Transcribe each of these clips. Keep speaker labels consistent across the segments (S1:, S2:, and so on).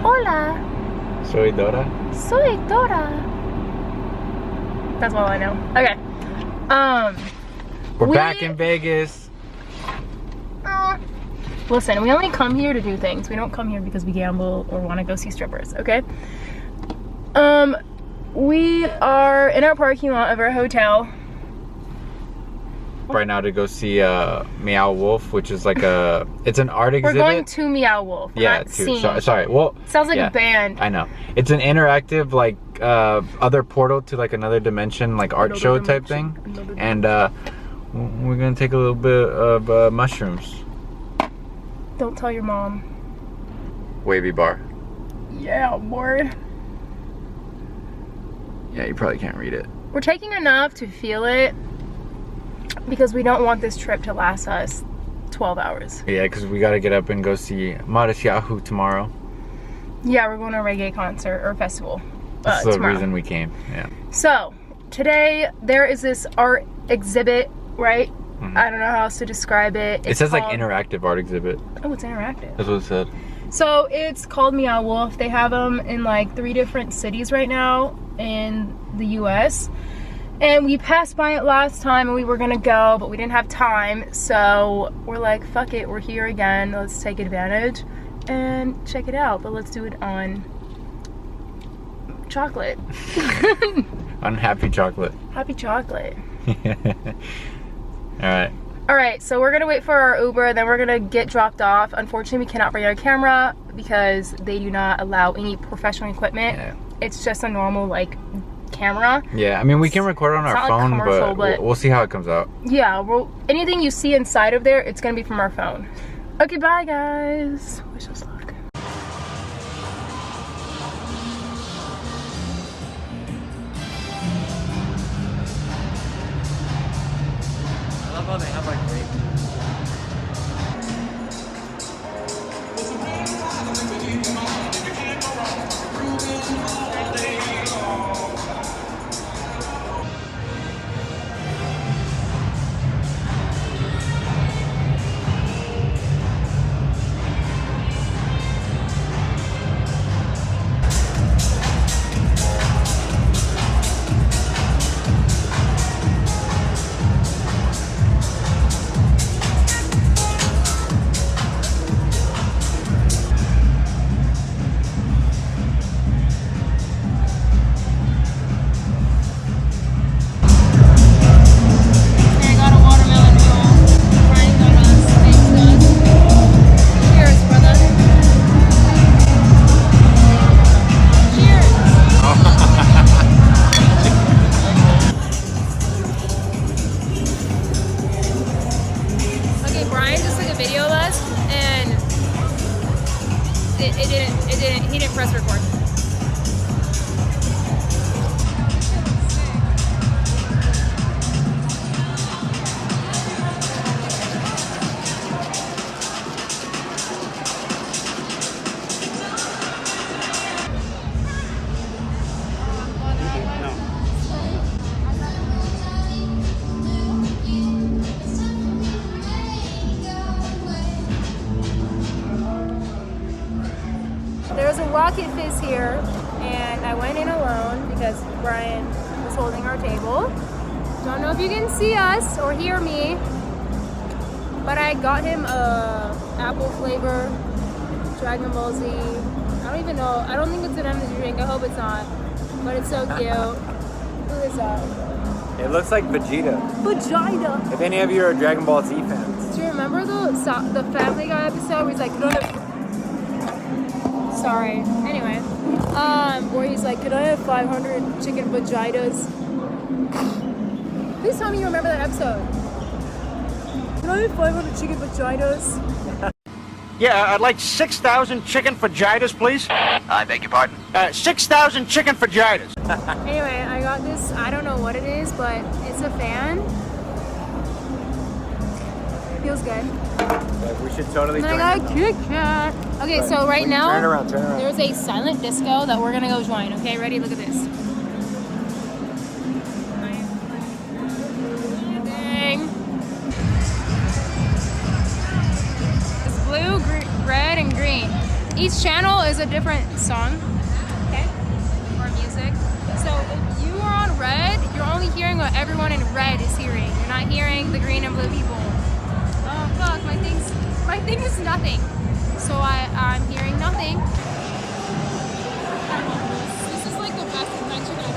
S1: Hola.
S2: Soy Dora.
S1: Soy Dora. That's all I know. Okay.
S2: We're back in Vegas.
S1: Listen, we only come here to do things. We don't come here because we gamble or want to go see strippers, okay? We are in our parking lot of our hotel.
S2: Right now to go see Meow Wolf, which is like it's an art exhibit.
S1: We're going to Meow Wolf.
S2: Yeah, sorry. Well,
S1: sounds like a band.
S2: I know. It's an interactive, like, other portal to like another dimension, like art show type thing. And we're gonna take a little bit of mushrooms.
S1: Don't tell your mom.
S2: Wavy bar.
S1: Yeah, boy.
S2: Yeah, you probably can't read it.
S1: We're taking enough to feel it because we don't want this trip to last us 12 hours.
S2: Yeah, because we got to get up and go see Marasiahu tomorrow.
S1: Yeah, we're going to a reggae concert or festival.
S2: That's the
S1: tomorrow.
S2: reason we came. Yeah.
S1: So today there is this art exhibit, right?
S2: Mm-hmm.
S1: I don't know how else to describe it.
S2: It says like interactive art exhibit.
S1: Oh, it's interactive.
S2: That's what it said.
S1: So it's called Meow Wolf. They have them in like 3 different cities right now in the US. And we passed by it last time and we were gonna go, but we didn't have time. So we're like, fuck it, we're here again. Let's take advantage and check it out. But let's do it on chocolate.
S2: On happy chocolate.
S1: Happy chocolate.
S2: Alright.
S1: Alright, so we're gonna wait for our Uber, then we're gonna get dropped off. Unfortunately, we cannot bring our camera because they do not allow any professional equipment.
S2: Yeah.
S1: It's just a normal, like, camera.
S2: Yeah, I mean, we can record on our phone,
S1: like
S2: but we'll see how it comes out.
S1: Yeah, well, anything you see inside of there, it's gonna be from our phone. Okay, bye, guys. Wish us luck.
S2: I love how they have like great.
S1: He didn't press record. There's a Rocket Fizz here, and I went in alone because Brian was holding our table. Don't know if you can see us or hear me, but I got him a apple flavor Dragon Ball Z. I don't even know. I don't think it's an energy drink. I hope it's not, but it's so cute. Who is that?
S2: It looks like Vegeta.
S1: Vegeta.
S2: If any of you are Dragon Ball Z fans.
S1: Do you remember the Family Guy episode where he's like, sorry. Anyway, where he's like, could I have 500 chicken vaginas? Please tell me you remember that episode. Can I have 500 chicken vaginas?
S3: Yeah, I'd like 6,000 chicken vaginas, please.
S4: I beg your pardon?
S3: 6,000 chicken vaginas.
S1: Anyway, I got this, I don't know what it is, but it's a fan. Feels good.
S2: Yeah, we should totally
S1: And I got a Kit Kat. Okay, so right now,
S2: turn around.
S1: there's a silent disco that we're gonna go join. Okay, ready? Look at this. Dang. It's blue, red, and green. each channel is a different song, okay, or music. So if you are on red, you're only hearing what everyone in red is hearing. You're not hearing the green and blue people. Oh fuck, my thing is nothing. So I'm hearing nothing. This is like the best adventure ever.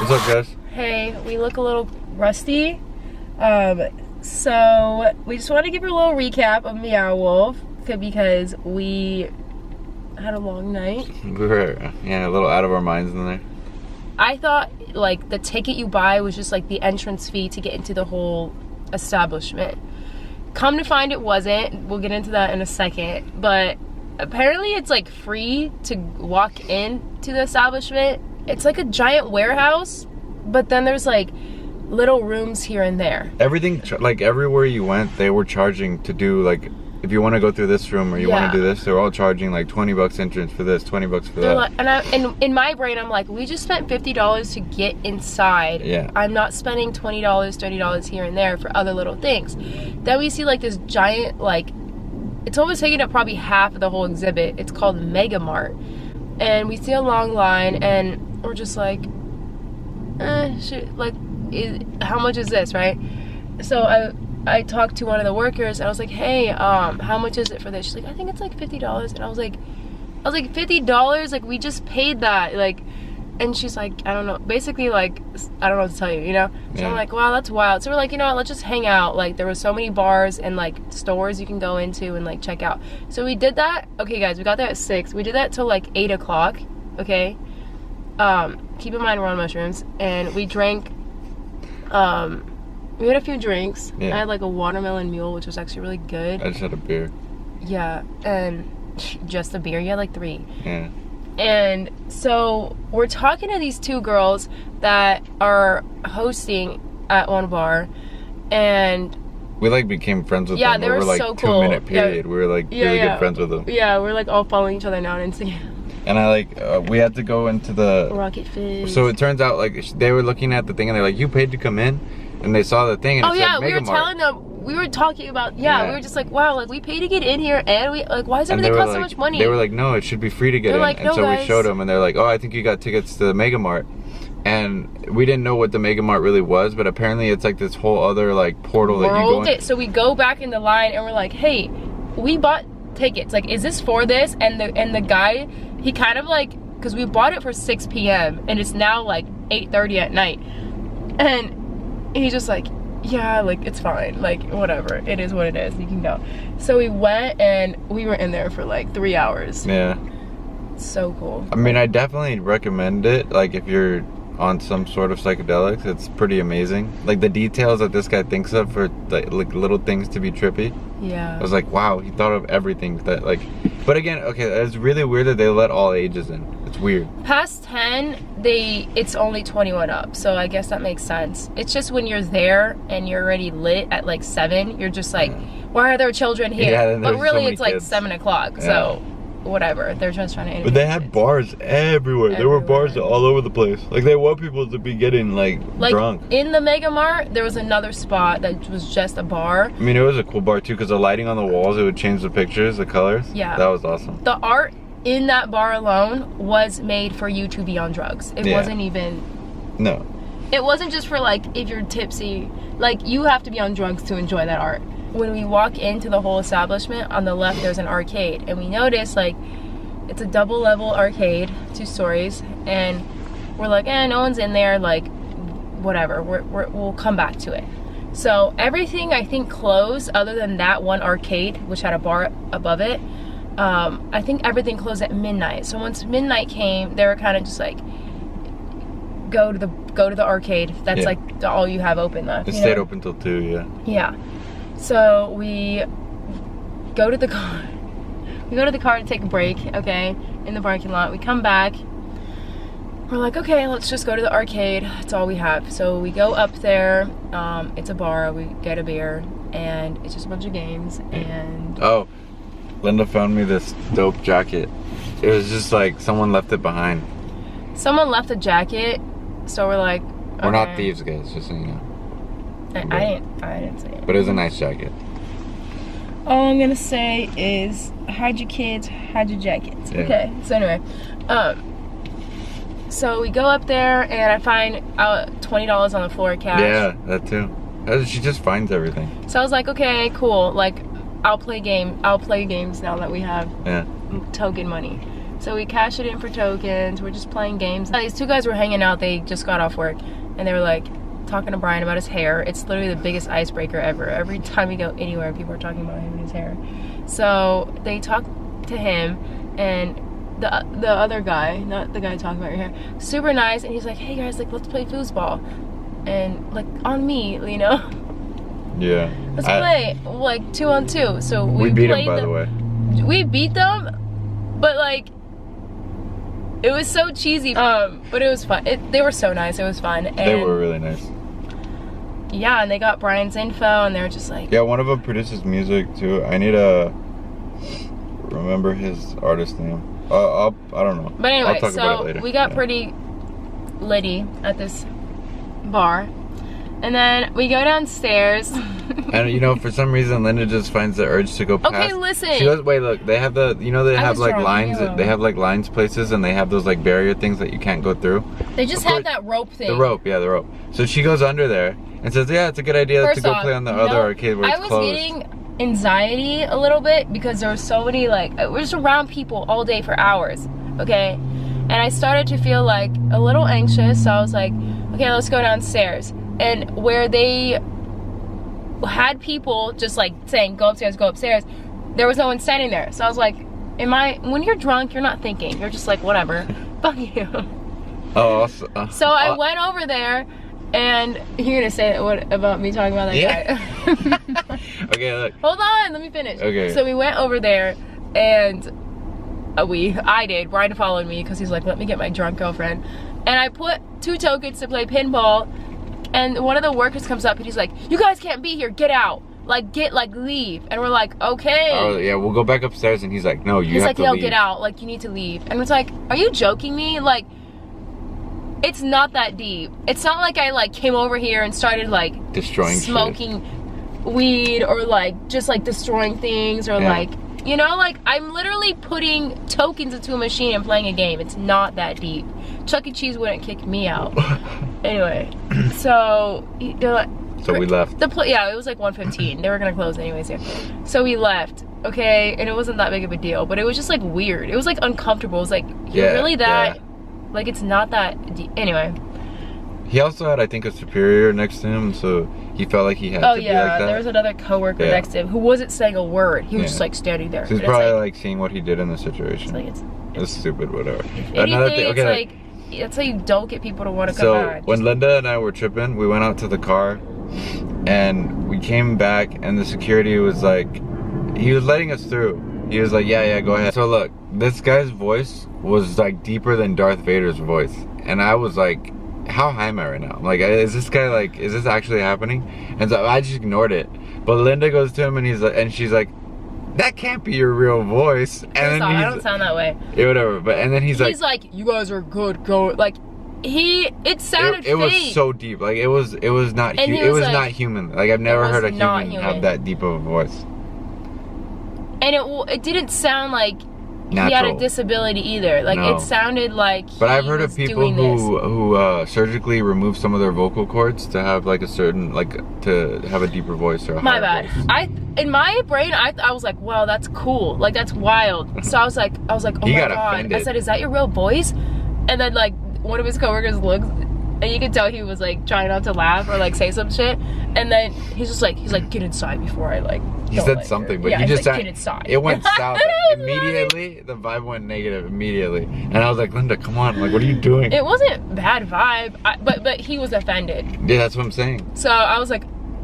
S2: What's up, guys?
S1: Hey, we look a little rusty. So we just want to give you a little recap of Meow Wolf because we had a long night.
S2: We were, a little out of our minds in there.
S1: I thought like the ticket you buy was just like the entrance fee to get into the whole establishment. Come to find it wasn't. We'll get into that in a second. But apparently it's like free to walk in to the establishment. It's like a giant warehouse, but then there's like little rooms here and there.
S2: Everything, like everywhere you went, they were charging to do like if you want to go through this room or you want
S1: Yeah.
S2: to do this, they're all charging like 20 bucks entrance for this, 20 bucks for
S1: They're
S2: that.
S1: like, and in my brain, I'm like, we just spent $50 to get inside.
S2: Yeah.
S1: I'm not spending $20, $30 here and there for other little things. Then we see like this giant, like, it's almost taking up probably half of the whole exhibit. It's called Mega Mart. And we see a long line and we're just like, how much is this, right? So I talked to one of the workers and I was like, hey, how much is it for this? She's like, I think it's like $50. And I was like, $50? Like, we just paid that. Like, and she's like, I don't know. Basically, like, I don't know what to tell you, you know? So I'm like, wow, that's wild. So we're like, you know what? Let's just hang out. Like, there were so many bars and, like, stores you can go into and, like, check out. So we did that. Okay, guys, we got there at 6. We did that till, like, 8 o'clock, okay? Keep in mind we're on mushrooms. And we drank, we had a few drinks.
S2: Yeah.
S1: I had, like, a watermelon mule, which was actually really good.
S2: I just had a beer.
S1: Yeah, and just a beer. You had, like, 3.
S2: Yeah.
S1: And so we're talking to these 2 girls that are hosting at one bar, and
S2: we like became friends with
S1: yeah,
S2: them
S1: they were
S2: over like
S1: so cool.
S2: 2-minute period.
S1: Yeah.
S2: We were like really good friends with them.
S1: Yeah, we're like all following each other now on Instagram.
S2: And I like we had to go into the
S1: Rocket Fizz.
S2: So it turns out like they were looking at the thing and they're like, you paid to come in, and they saw the thing and
S1: oh
S2: it
S1: yeah,
S2: said
S1: we
S2: Mega
S1: were
S2: Mart.
S1: telling them. We were talking about we were just like, wow, like we paid to get in here, and we like, why does
S2: And
S1: everything
S2: they were
S1: cost so
S2: like-
S1: much money?
S2: They were like, no, it should be free to get
S1: They're
S2: in.
S1: like,
S2: and
S1: no,
S2: so we
S1: guys.
S2: showed them, and they're like, oh, I think you got tickets to the Mega Mart. And we didn't know what the Mega Mart really was, but apparently it's like this whole other like portal that you go in.
S1: So we go back in the line and we're like, hey, we bought tickets. Like, is this for this? And the guy, he kind of like, because we bought it for 6 p.m. and it's now like 8:30 at night, and he's just like, yeah, like it's fine, like whatever, it is what it is, you can go. So we went and we were in there for like 3 hours.
S2: Yeah.
S1: So cool.
S2: I mean, I definitely recommend it. Like if you're on some sort of psychedelics, it's pretty amazing. Like the details that this guy thinks of for like little things to be trippy.
S1: Yeah.
S2: I was like, wow, he thought of everything that like. But again, okay, it's really weird that they let all ages in. It's weird.
S1: Past 10, it's only 21 up, so I guess that makes sense. It's just when you're there and you're already lit at like 7, you're just like, why are there children here?
S2: Yeah, and
S1: but
S2: there's
S1: really
S2: so many
S1: it's like
S2: kids.
S1: 7 o'clock, so whatever. They're just trying to
S2: But they had
S1: kids.
S2: bars everywhere. There were bars
S1: Everywhere.
S2: all over the place. Like they want people to be getting like drunk.
S1: In the Mega Mart, there was another spot that was just a bar.
S2: I mean, it was a cool bar too, because the lighting on the walls, it would change the pictures, the colors.
S1: Yeah.
S2: That was awesome.
S1: The art in that bar alone was made for you to be on drugs. It wasn't even...
S2: No.
S1: It wasn't just for like if you're tipsy. Like you have to be on drugs to enjoy that art. When we walk into the whole establishment, on the left there's an arcade, and we notice like it's a double level arcade, 2 stories, and we're like, no one's in there, like whatever, we'll come back to it. So everything I think closed other than that one arcade which had a bar above it. I think everything closed at midnight. So once midnight came, they were kind of just like, go to the arcade. That's like all you have open left.
S2: It stayed open till 2, yeah.
S1: Yeah. So we go to the car. We go to the car to take a break, okay, in the parking lot. We come back. We're like, okay, let's just go to the arcade. That's all we have. So we go up there. It's a bar. We get a beer, and it's just a bunch of games. And
S2: Oh, Linda found me this dope jacket. It was just like someone left it behind.
S1: someone left a jacket. So we're like,
S2: We're not
S1: okay.
S2: thieves, guys, just so you know.
S1: I didn't say it.
S2: But it was a nice jacket.
S1: All I'm gonna say is hide your kids, hide your jackets.
S2: Yeah.
S1: Okay. So anyway, so we go up there and I find $20 on the floor cash.
S2: Yeah, that too. She just finds everything.
S1: So I was like, okay, cool. Like, I'll play games now that we have token money. So we cash it in for tokens. We're just playing games. These 2 guys were hanging out. They just got off work, and they were like talking to Brian about his hair. It's literally the biggest icebreaker ever. Every time we go anywhere, people are talking about him and his hair. So they talk to him, and the other guy, not the guy talking about your hair, super nice, and he's like, hey guys, like let's play foosball, and like on me, you know.
S2: Yeah.
S1: Let's play like 2-on-2. So
S2: We beat them, by the way.
S1: We beat them, but like it was so cheesy. But it was fun. They were so nice. It was fun. And
S2: They were really nice.
S1: yeah, and they got Brian's info, and they were just like,
S2: Yeah, one of them produces music too. I need to remember his artist name. I don't know.
S1: But anyway,
S2: I'll talk about it later.
S1: we got pretty litty at this bar, and then we go downstairs.
S2: And you know, for some reason, Linda just finds the urge to go past.
S1: Okay, listen.
S2: She goes, wait, look, they have the, you know, they
S1: I
S2: have
S1: was
S2: like
S1: drunk,
S2: lines.
S1: yeah.
S2: They have like lines places, and they have those like barrier things that you can't go through.
S1: They just have that rope thing.
S2: The rope, yeah, the rope. So she goes under there and says, yeah, it's a good idea
S1: First
S2: to go
S1: off,
S2: play on the other arcade where it's
S1: I was
S2: closed.
S1: getting anxiety a little bit because there were so many, like, we're just around people all day for hours, okay? And I started to feel like a little anxious, so I was like, okay, let's go downstairs. And where they had people just like saying, go upstairs, there was no one standing there. So I was like, when you're drunk, you're not thinking. You're just like, whatever, fuck you.
S2: Oh,
S1: So I went over there, and you're gonna say what about me talking about that guy?
S2: Okay, look.
S1: Hold on, let me finish.
S2: Okay.
S1: So we went over there, and I did. Brian followed me because he's like, let me get my drunk girlfriend. And I put 2 tokens to play pinball, and one of the workers comes up and he's like, you guys can't be here, get out. Like, leave. And we're like, okay.
S2: Oh, yeah, we'll go back upstairs, and he's like, no, you have to leave.
S1: He's like, yo, get out. Like, you need to leave. And it's like, are you joking me? Like, it's not that deep. It's not like I, like, came over here and started, like,
S2: destroying
S1: smoking weed or, like, just, like, destroying things or, like, you know, like, I'm literally putting tokens into a machine and playing a game. It's not that deep. Chuck E. Cheese wouldn't kick me out. Anyway, so they're like,
S2: so we left.
S1: Yeah, it was like 1:15. They were gonna close anyways. Yeah. So we left. Okay, and it wasn't that big of a deal, but it was just like weird. It was like uncomfortable. It was like, you're really that, like, it's not that deep. Anyway.
S2: He also had, I think, a superior next to him, so he felt like he had to be like that.
S1: There was another coworker next to him who wasn't saying a word. He was just like standing there.
S2: So he's probably like seeing what he did in the situation. It's stupid, whatever.
S1: Another thing, it's like, that's how you don't get people to want to come back.
S2: So when Linda and I were tripping, we went out to the car, and we came back, and the security was like, he was letting us through. He was like, yeah, go ahead. So look, this guy's voice was like deeper than Darth Vader's voice, and I was like, how high am I right now? Like, is this guy like, is this actually happening? And so I just ignored it. But Linda goes to him, and he's like, and she's like, that can't be your real voice. And then
S1: I don't sound that way.
S2: Yeah, whatever. But and then he's like,
S1: you guys are good, go. Like, it sounded
S2: it was
S1: fake.
S2: so deep. Like, it was not not human. Like, I've never heard a human have that deep of a voice.
S1: And it didn't sound like
S2: natural.
S1: He had a disability either. Like, it sounded like
S2: But I've heard of people who surgically remove some of their vocal cords to have like a certain, like, to have a deeper voice or a higher voice.
S1: In my brain, I was like, wow, that's cool. Like, that's wild. So I was like, oh my god.
S2: Offended.
S1: I said, is that your real voice? And then, like, one of his coworkers looks, and you could tell he was like trying not to laugh or like say some shit. And then he's like, get inside before I like.
S2: He said something, but he just
S1: like, get inside.
S2: It went south immediately. The vibe went negative immediately, and I was like, Linda, come on, like, what are you doing?
S1: It wasn't bad vibe, but he was offended.
S2: Yeah, that's what I'm saying.
S1: So I was like,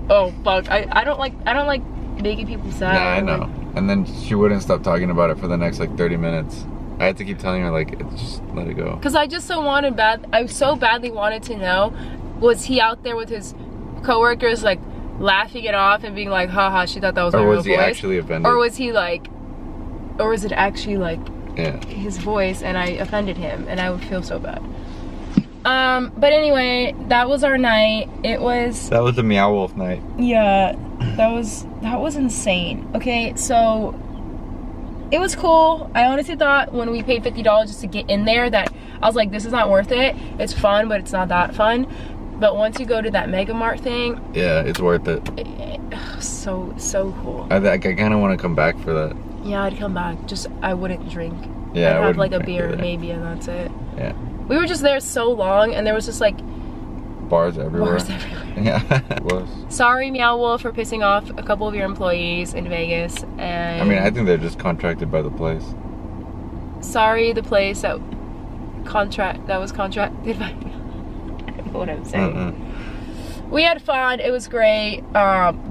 S1: oh fuck, I don't like making people sad.
S2: Yeah, I know. And then she wouldn't stop talking about it for the next like 30 minutes. I had to keep telling her, like, just let it go. Because
S1: I just I so badly wanted to know, was he out there with his coworkers, like, laughing it off and being like, haha, she thought that was my real voice? Or was he actually offended? Or was he like, or was it actually like his voice and I offended him and I would feel so bad. But anyway, that was our night. That was
S2: the Meow Wolf night.
S1: Yeah, that was insane. Okay, so it was cool. I honestly thought when we paid $50 just to get in there that I was like, this is not worth it. It's fun, but it's not that fun. But once you go to that Mega Mart thing,
S2: yeah, it's worth it.
S1: So cool.
S2: I kind of want to come back for that.
S1: Yeah, I'd come back. Just I wouldn't drink.
S2: Yeah,
S1: I'd have like a beer maybe, and that's it.
S2: Yeah.
S1: We were just there so long, and there was just like
S2: bars everywhere. Yeah, it was.
S1: Sorry, Meow Wolf, for pissing off a couple of your employees in Vegas. And
S2: I mean, I think they're just contracted by the place.
S1: Sorry, the place that was contracted by. I don't know what I'm saying. We had fun. It was great.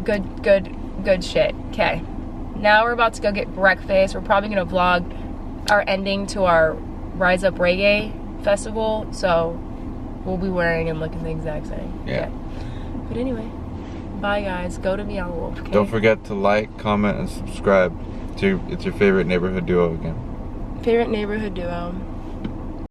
S1: Good shit. Okay. Now we're about to go get breakfast. We're probably gonna vlog our ending to our Rise Up Reggae festival. So we'll be wearing and looking the exact same.
S2: Yeah.
S1: But anyway, Bye, guys. Go to Meow Wolf. Okay?
S2: Don't forget to like, comment, and subscribe. It's your favorite neighborhood duo again.
S1: Favorite neighborhood duo.